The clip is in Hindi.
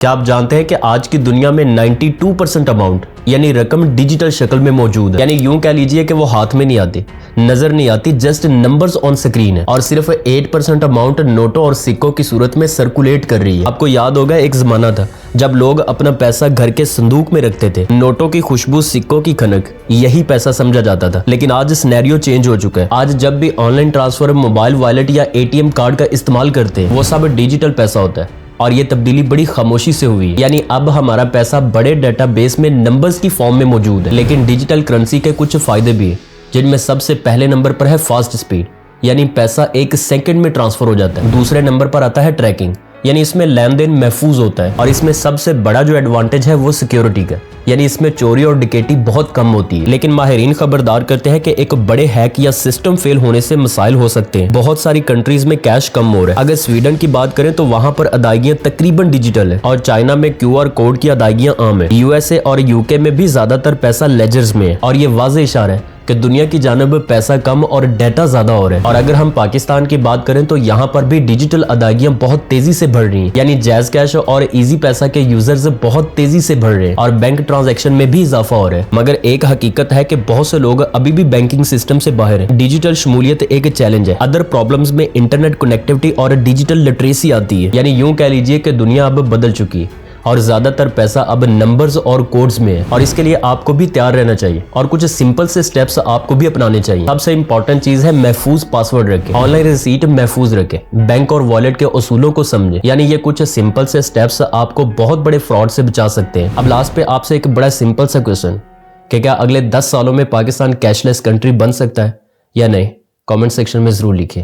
क्या आप जानते हैं कि आज की दुनिया में 92% अमाउंट यानी रकम डिजिटल शक्ल में मौजूद है। यानी यूं कह लीजिए कि वो हाथ में नहीं आती, नजर नहीं आती, जस्ट नंबर्स ऑन स्क्रीन है। और सिर्फ 8% अमाउंट नोटों और सिक्कों की सूरत में सर्कुलेट कर रही है। आपको याद होगा एक जमाना था जब लोग अपना पैसा घर के संदूक में रखते थे। नोटों की खुशबू, सिक्कों की खनक, यही पैसा समझा जाता था। लेकिन आज सिनेरियो चेंज हो चुका है। आज जब भी ऑनलाइन ट्रांसफर, मोबाइल वॉलेट या ATM कार्ड का इस्तेमाल करते हैं वो सब डिजिटल पैसा होता है। और ये तब्दीली बड़ी खामोशी से हुई है। यानी अब हमारा पैसा बड़े डेटाबेस में नंबर्स की फॉर्म में मौजूद है। लेकिन डिजिटल करेंसी के कुछ फायदे भी है, जिनमें सबसे पहले नंबर पर है फास्ट स्पीड, यानी पैसा 1 सेकंड में ट्रांसफर हो जाता है। दूसरे नंबर पर आता है ट्रैकिंग, यानी इसमें लेन देन महफूज होता है। और इसमें सबसे बड़ा जो एडवांटेज है वो सिक्योरिटी का, यानी इसमें चोरी और डिकेटी बहुत कम होती है। लेकिन माहिरीन खबरदार करते हैं कि एक बड़े हैक या सिस्टम फेल होने से मसाइल हो सकते हैं। बहुत सारी कंट्रीज में कैश कम हो रहा है। अगर स्वीडन की बात करें तो वहां पर अदायगियां तकरीबन डिजिटल है। और चाइना में QR कोड की अदायगियां आम है। USA और UK में भी ज्यादातर पैसा लेजर्स में है। और ये वाज़ेह इशारा है कि दुनिया की जानब पैसा कम और डेटा ज्यादा हो रहा है। और अगर हम पाकिस्तान की बात करें तो यहाँ पर भी डिजिटल अदायगियां बहुत तेजी से बढ़ रही हैं। यानी जैज कैश और इजी पैसा के यूजर्स बहुत तेजी से बढ़ रहे हैं और बैंक ट्रांजैक्शन में भी इजाफा हो रहा है। मगर एक हकीकत है कि बहुत से लोग अभी भी बैंकिंग सिस्टम से बाहर हैं। डिजिटल शमूलियत एक चैलेंज है। अदर प्रॉब्लम्स में इंटरनेट कनेक्टिविटी और डिजिटल लिटरेसी आती है। यानी यूं कह लीजिए कि दुनिया अब बदल चुकी है और ज्यादातर पैसा अब नंबर्स और कोड्स में है। और इसके लिए आपको भी तैयार रहना चाहिए और कुछ सिंपल से स्टेप्स आपको भी अपनाने चाहिए। सबसे इंपॉर्टेंट चीज है महफूज पासवर्ड रखें, ऑनलाइन रिसीट महफूज रखें, बैंक और वॉलेट के उसूलों को समझें। यानी ये कुछ सिंपल से स्टेप्स आपको बहुत बड़े फ्रॉड से बचा सकते हैं। अब लास्ट पे आपसे एक बड़ा सिंपल सा क्वेश्चन कि क्या अगले 10 सालों में पाकिस्तान कैशलेस कंट्री बन सकता है या नहीं? कमेंट सेक्शन में जरूर लिखें।